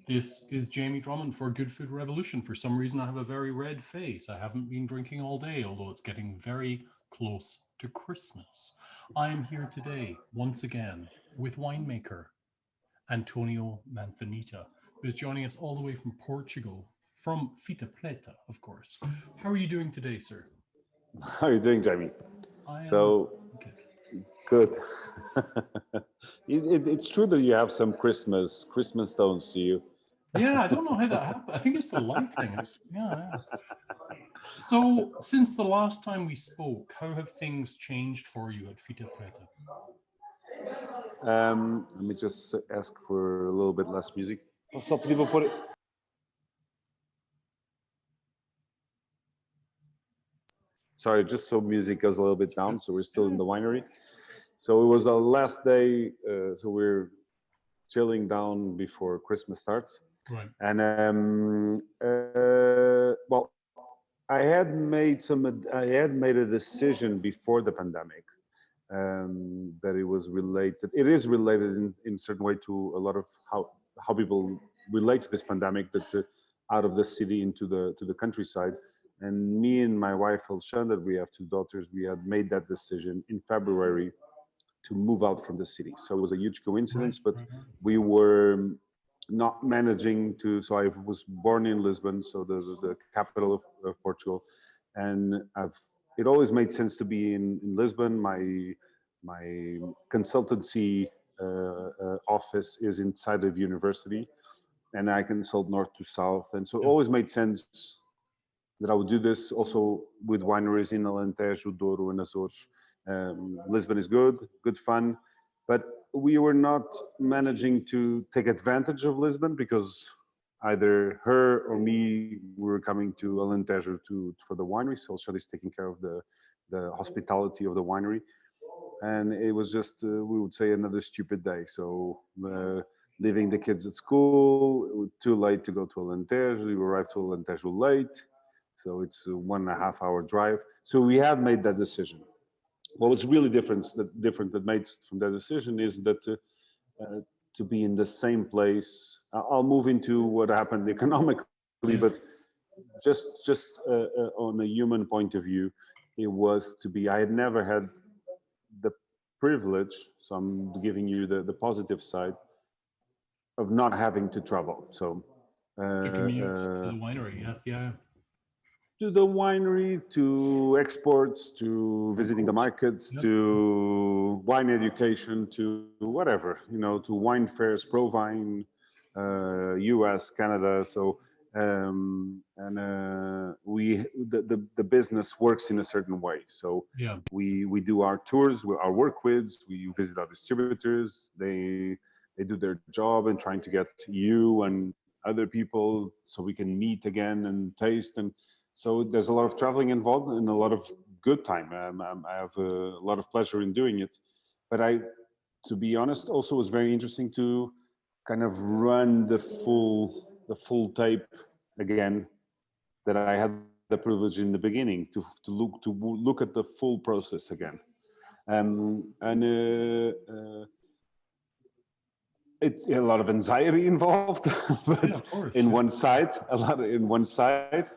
This is Jamie Drummond for Good Food Revolution. For some reason, I have a very red face. I haven't been drinking all day, although it's getting very close to Christmas. I am here today, once again, with winemaker António Maçanita, who's joining us all the way from Portugal, from FitaPreta, of course. How are you doing today, sir? How are you doing, Jamie? I am So good. good. It's true that you have some Christmas stones to you. Yeah, I don't know how that happened. I think it's the lighting. Yeah. So, since the last time we spoke, how have things changed for you at FitaPreta? Let me just ask for a little bit less music. Só pedir para pôr. Sorry, just so music goes a little bit down. So we're still in the winery. So it was our last day. So we're chilling down before Christmas starts. Right. And well, I had made a decision before the pandemic that it was related. It is related in certain way to a lot of how people relate to this pandemic, that out of the city into the countryside. And me and my wife Elshanda, we have two daughters. We had made that decision in February to move out from the city. So it was a huge Right. coincidence, but Right. Right. we were not managing to. So I was born in Lisbon, so the capital of Portugal, and it always made sense to be in Lisbon. My consultancy office is inside of university, and I consult north to south, and so it Yeah. always made sense that I would do this also with wineries in Alentejo, Douro, and Azores. Lisbon is good fun, but we were not managing to take advantage of Lisbon because either her or me were coming to Alentejo for the winery. So Shadi is taking care of the hospitality of the winery, and it was just we would say another stupid day. So leaving the kids at school, it was too late to go to Alentejo. We arrived to Alentejo late, so it's a 1.5 hour drive. So we had made that decision. What was really different that made from that decision is that to be in the same place. I'll move into what happened economically, but Yeah. just on a human point of view, it was to be. I had never had the privilege, so I'm giving you the positive side of not having to travel. So uh, To commute uh, to the winery. Yeah. Yeah. to the winery, to exports, to Of visiting the course. markets, Yeah. to wine education, to whatever, to wine fairs, Provine, US, Canada. So and the business works in a certain way. So Yeah. we do our tours, our work with, we visit our distributors. They do their job and trying to get you and other people so we can meet again and taste. And so there's a lot of traveling involved and a lot of good time. I have a lot of pleasure in doing it. But to be honest, also was very interesting to kind of run the full tape again that I had the privilege in the beginning to look at the full process again. And a lot of anxiety involved, but Yeah. Of course. in Yeah. one side, a lot in one side.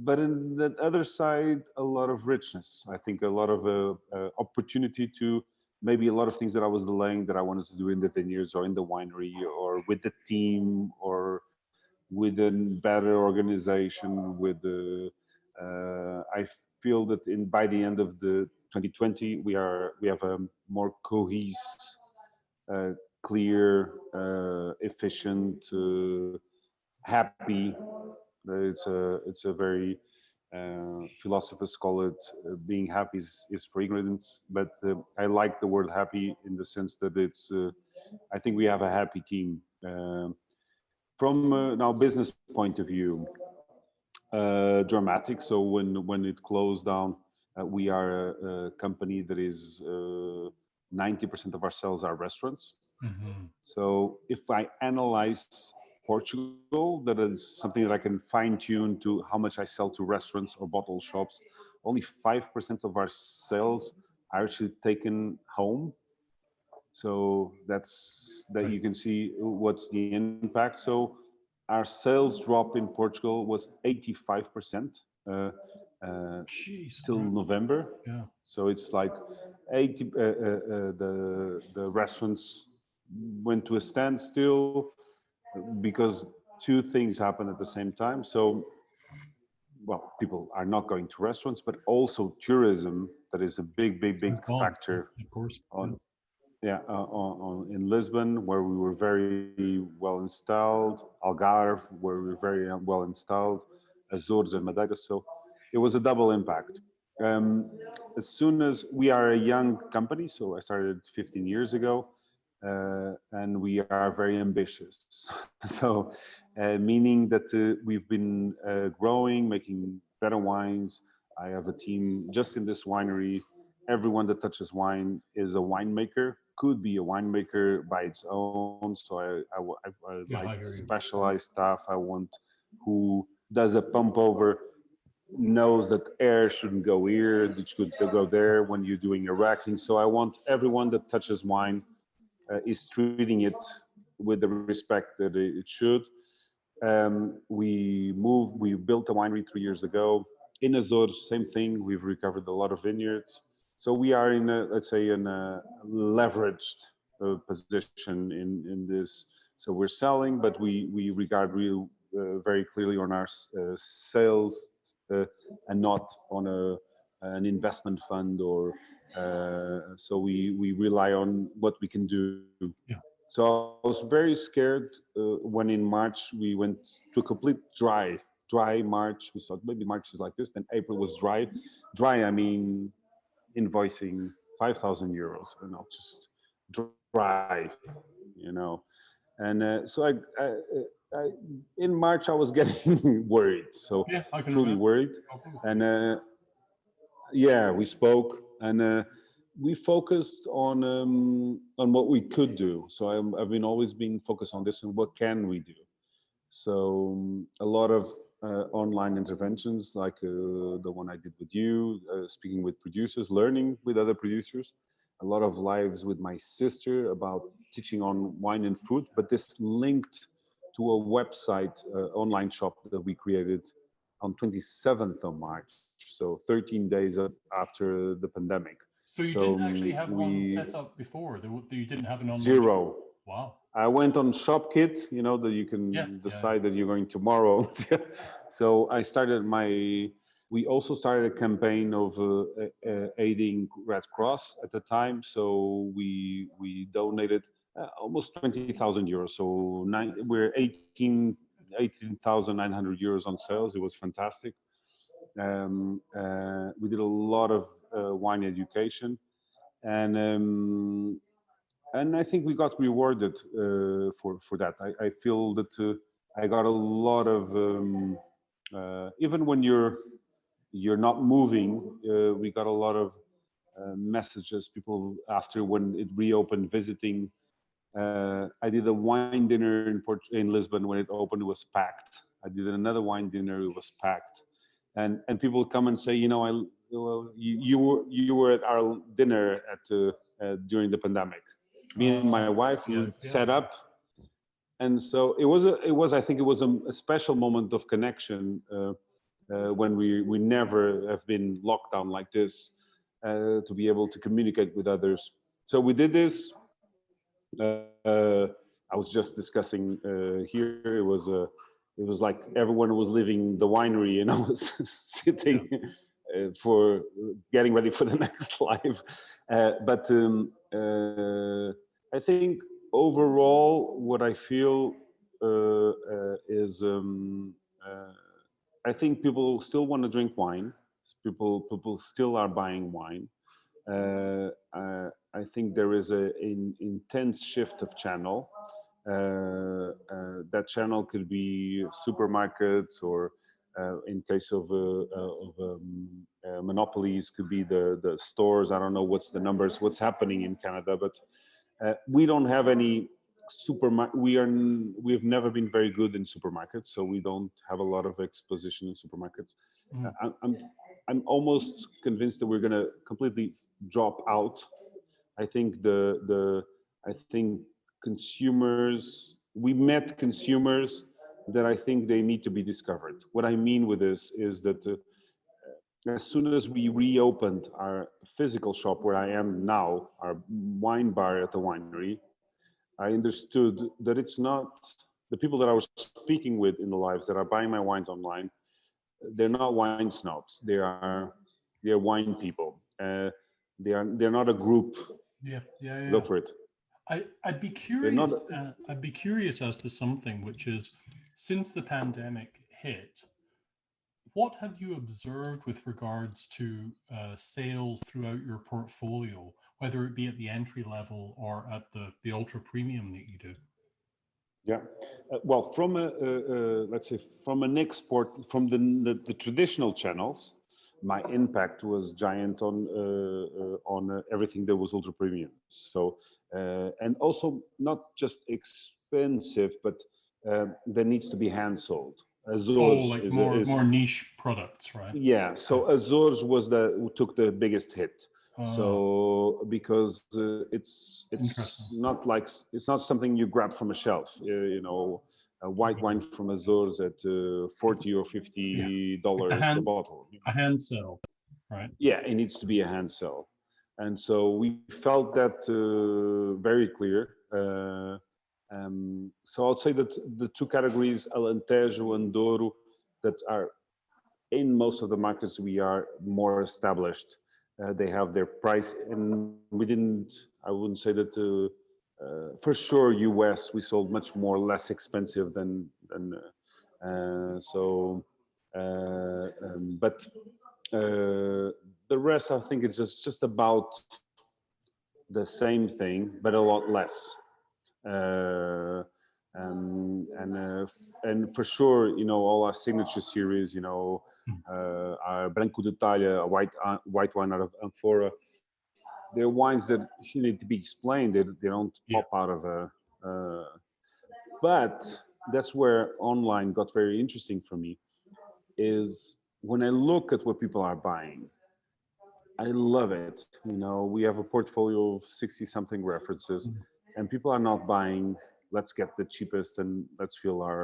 But in the other side, a lot of richness. I think a lot of opportunity to maybe a lot of things that I was delaying that I wanted to do in the vineyards or in the winery or with the team or with a better organization. I feel that by the end of the 2020, we have a more cohesive, uh, clear, efficient, happy. It's a very philosophers call it being happy is for ignorance, but I like the word happy in the sense that it's. I think we have a happy team. From now business point of view, dramatic. So when it closed down, we are a company that is 90% of our sales are restaurants. Hmm. So if I analyze Portugal, that is something that I can fine tune to how much I sell to restaurants or bottle shops. Only 5% of our sales are actually taken home. So that's that Right. you can see what's the impact. So our sales drop in Portugal was 85% Jeez. till Right. November. Yeah. So it's like 80. The restaurants went to a standstill because two things happen at the same time. So well, people are not going to restaurants, but also tourism. That is a big It's gone. factor Of course. Yeah. on yeah in Lisbon, where we were very well installed, Algarve, where we were very well installed, Azores and Madeira. So it was a double impact. Um, as soon as we are a young company, so I started 15 years ago, and we are very ambitious. So, meaning that we've been growing, making better wines. I have a team just in this winery. Everyone that touches wine is a winemaker, could be a winemaker by its own. So I like Yeah, I hear you. specialized staff. I want who does a pump over, knows that air shouldn't go here, it should go there when you're doing a racking. So I want everyone that touches wine is treating it with the respect that it should. We built a winery 3 years ago. In Azores, same thing. We've recovered a lot of vineyards. So we are in a, let's say, in a leveraged position in this. So we're selling, but we regard real very clearly on our sales uh, and not on an investment fund or so we rely on what we can do. Yeah. So I was very scared when in March we went to a complete dry March. We thought maybe March is like this. Then April was dry. Dry, I mean invoicing 5,000 euros, and not just dry, you know. And I, in March I was getting worried. So Yeah, I can truly imagine. worried. Spoken with And you. yeah, we spoke and we focused on what we could do. So I've been always being focused on this and what can we do. So a lot of online interventions, like the one I did with you, speaking with producers, learning with other producers. A lot of lives with my sister about teaching on wine and food, but this linked to a website online shop that we created on 27th of March, so 13 days after the pandemic. So you So didn't actually have one we set up before. You didn't have an online shop. zero. Wow. I went on ShopKit, you know, that you Yeah. can Yeah. Yeah. decide that you're going tomorrow. So I started we also started a campaign of aiding Red Cross at the time. So we donated almost 20,000 euros. So we're 18,900 euros on sales. It was fantastic. We did a lot of wine education. And I think we got rewarded for that. I feel that I got a lot of even when you're not moving, we got a lot of messages. People after when it reopened visiting. I did a wine dinner in Lisbon when it opened. It was packed. I did another wine dinner. It was packed, and people come and say, you know, you were at our dinner during the pandemic. Me and my wife we Right. Yeah. set up, and so it was I think it was a special moment of connection when we never have been locked down like this to be able to communicate with others. So we did this. I was just discussing here. It was like everyone was leaving the winery, and I was Yeah. sitting for getting ready for the next live. But I think overall, what I feel is I think people still want to drink wine. People still are buying wine. I think there is an intense shift of channel. That channel could be supermarkets, or in case of monopolies, could be the stores. I don't know what's the numbers, what's happening in Canada, but we don't have any supermarket. We've never been very good in supermarkets, so we don't have a lot of exposition in supermarkets. Mm. I'm almost convinced that we're going to completely drop out. I think I think we met consumers that I think they need to be discovered. What I mean with this is that as soon as we reopened our physical shop where I am now, our wine bar at the winery, I understood that it's not the people that I was speaking with in the lives that are buying my wines online. They're not wine snobs. They're wine people. They're not a group. Yeah, yeah, Go yeah. for it. I'd be They're not. curious. I'd be curious as to something, which is, since the pandemic hit, what have you observed with regards to sales throughout your portfolio, whether it be at the entry level or at the ultra premium that you do? Yeah. Well, from let's say from an export from the traditional channels, my impact was giant on everything that was ultra premium. So and also not just expensive, but there needs to be hand sold. Oh, Azores like is more niche products, right? yeah. So Azores was who took the biggest hit. Uh, So because Interesting. it's not something you grab from a shelf. You know, a white Yeah. wine from Azores at It's, $40 or yeah, $50 a bottle. a hand sell, right? Yeah, it needs to be a hand sell, and so we felt that very clear. So I'd say that the two categories, Alentejo and Douro, that are in most of the markets we are more established. They have their price, and I wouldn't say that. For sure, US we sold much more less expensive than but the rest I think it's just about the same thing, but a lot less. Uh, and for sure, you know, all our signature series, you know, our Branco de Talha, a white wine out of Amphora, they're wines that need to be explained. They don't Yeah. pop out of a. But that's where online got very interesting for me. Is when I look at what people are buying, I love it. You know, we have a portfolio of 60 something references, Mm. and people are not buying, let's get the cheapest and let's feel our.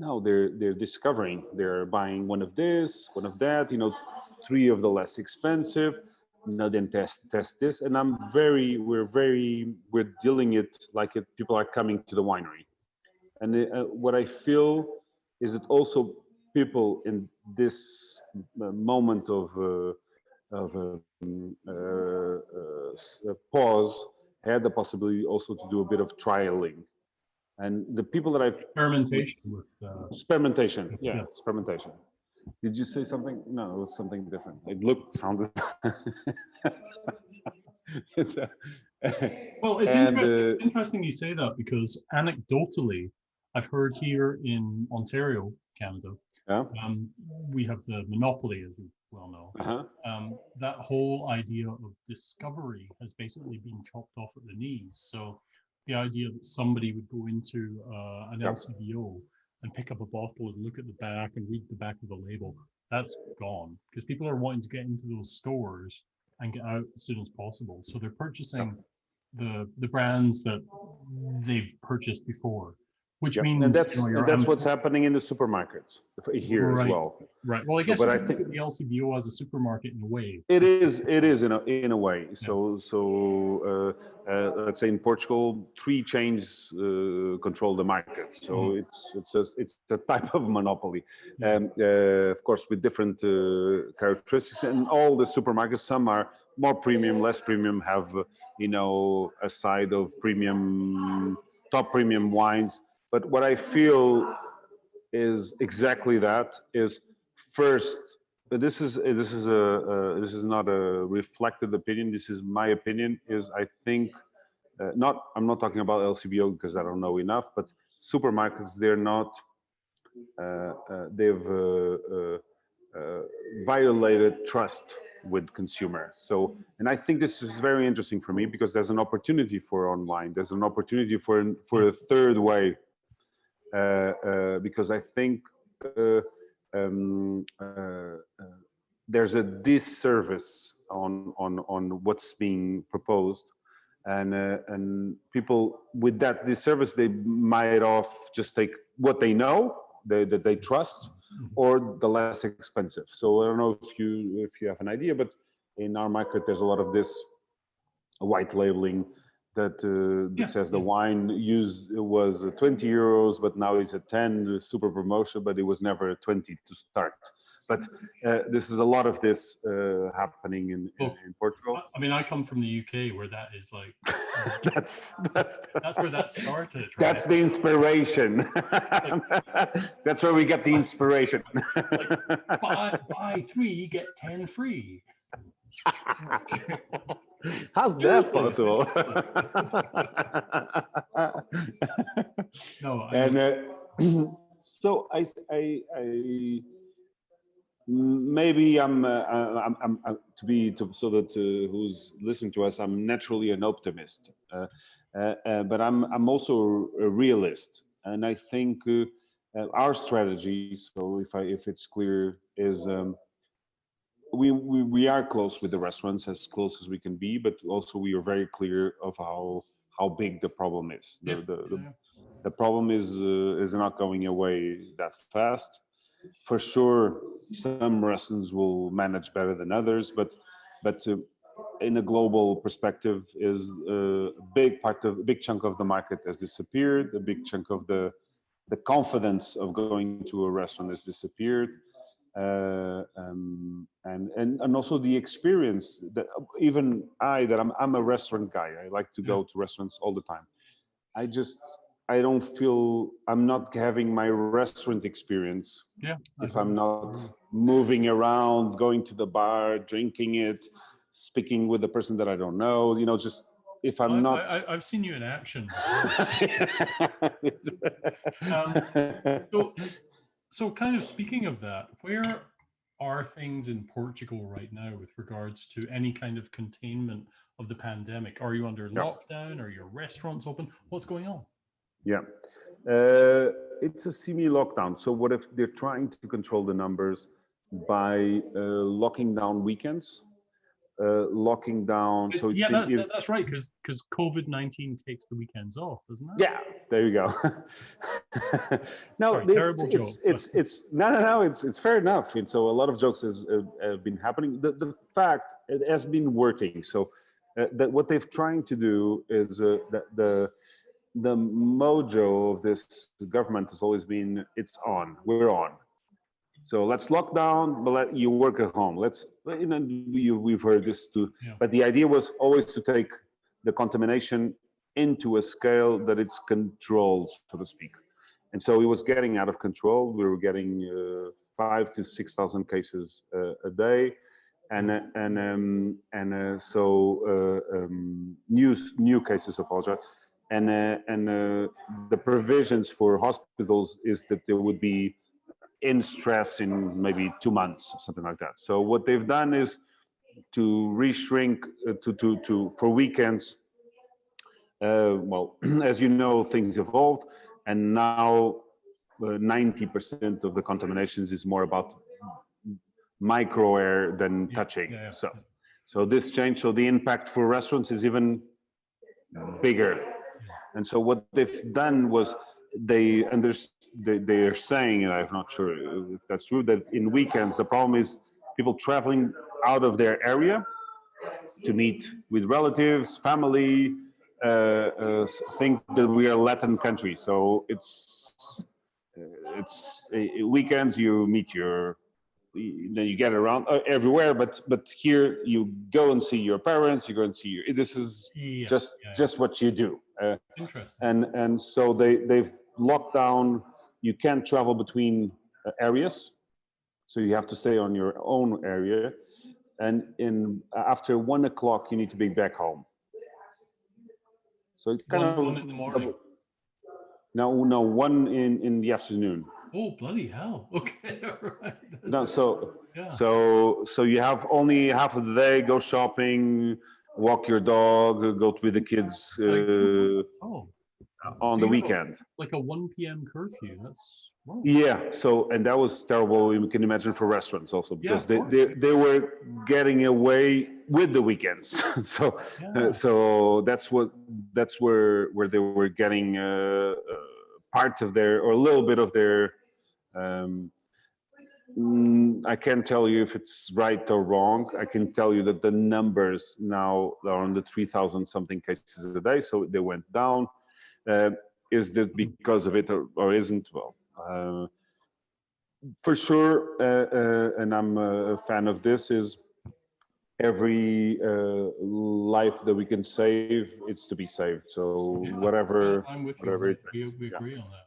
No, they're discovering. They're buying one of this, one of that, you know, three of the less expensive. Now then test this. And we're dealing it like people are coming to the winery. And what I feel is that also people in this moment of pause had the possibility also to do a bit of trialing. And the people that I've Experimentation with experimentation, yeah, yeah. experimentation. Did you say something? No, it was something different. It looked, sounded. it's a, Well, it's and interesting you say that, because anecdotally, I've heard here in Ontario, Canada, yeah, we have the monopoly, as you well know. uh-huh, That whole idea of discovery has basically been chopped off at the knees. So the idea that somebody would go into an yeah, LCBO and pick up a bottle and look at the back and read the back of the label, that's gone, because people are wanting to get into those stores and get out as soon as possible. So they're yeah. purchasing the brands that they've purchased before, which Yep, and means, you know, your that's what's happening in the supermarkets here as right, well. right. Well, I So, guess but you I could look think at the LCBO as a supermarket in a way. it is in a way. Yeah. Let's say in Portugal, three chains control the market. So Mm. it's a type of monopoly, Yeah. of course with different characteristics. And all the supermarkets, some are more premium, less premium, have you know a side of premium, top premium wines. But what I feel is exactly that. Is first, this is not a reflected opinion. This is my opinion. Is I think not. I'm not talking about LCBO because I don't know enough. But supermarkets, they're not. They've violated trust with consumer. So, and I think this is very interesting for me because there's an opportunity for online. There's an opportunity for a Yes. third way because I think um, uh, uh, there's a disservice on what's being proposed, and people with this service, they might just take what they know, that they trust, or the less expensive. So I don't know if you have an idea, but in our market there's a lot of this white labeling that says the wine was 20 euros, but now it's at 10, super promotion, but it was never 20 to start. But this is a lot of this happening in Portugal. I mean, I come from the UK, where that is like that's where that started. Right? That's the inspiration. That's where we get the inspiration. Like, buy 3 get 10 free. How's that possible? No, and so I maybe so that who's listening to us, I'm naturally an optimist, but I'm also a realist, and I think our strategy, so if it's clear, is we are close with the restaurants, as close as we can be, but also we are very clear of how big the problem is. The problem is not going away that fast. For sure, some restaurants will manage better than others, but in a global perspective, is a big chunk of the market has disappeared. A big chunk of the confidence of going to a restaurant has disappeared, and also the experience that even I'm a restaurant guy. I like to go to restaurants all the time. I don't feel I'm not having my restaurant experience if I'm not moving around, going to the bar, drinking it, speaking with the person that I don't know. Just if I'm not. I've seen you in action. So kind of speaking of that, where are things in Portugal right now with regards to any kind of containment of the pandemic? Are you under lockdown? Are your restaurants open? What's going on? Yeah, it's a semi-lockdown. So what if they're trying to control the numbers by locking down weekends, locking down? So that's right, because COVID-19 takes the weekends off, doesn't it? Yeah, there you go. No, sorry, terrible joke. It's fair enough. And so a lot of jokes have been happening. The fact it has been working. So that what they've trying to do is the mojo of this government has always been, we're on. So let's lock down, but let you work at home. We've heard this too. Yeah. But the idea was always to take the contamination into a scale that it's controlled, so to speak. And so it was getting out of control. We were getting 5,000 to 6,000 cases a day. New cases, apologize. And the provisions for hospitals is that there would be in stress in maybe 2 months, something like that. So what they've done is to reshrink for weekends. Well, as you know, things evolved, and now 90% of the contaminations is more about micro air than touching. Yeah. So this changed. So the impact for restaurants is even bigger. And so what they've done was they are saying, and I'm not sure if that's true, that in weekends the problem is people traveling out of their area to meet with relatives, family. Think that we are a Latin country, so it's weekends you meet then you get around everywhere, but here you go and see your parents, you go and see this is just what you do. Interesting. And so they've locked down. You can't travel between areas, so you have to stay on your own area. And after 1 o'clock, you need to be back home. So it's kind of 1 in the morning. No, 1 in the afternoon. Oh, bloody hell! Okay, all right. No, so you have only half of the day. Go shopping, walk your dog, go with the kids on the weekend. Like a 1 p.m. curfew. That's wrong. Yeah. So, and that was terrible. You can imagine for restaurants also, because they were getting away with the weekends. So Yeah. so that's where they were getting part of their, or a little bit of their, I can't tell you if it's right or wrong. I can tell you that the numbers now are on the 3,000 something cases a day, so they went down. Is this because of it, or isn't? Well, for sure, and I'm a fan of this, is every life that we can save, it's to be saved. So Yeah, whatever, I'm with you. whatever it We takes. Yeah. agree on that.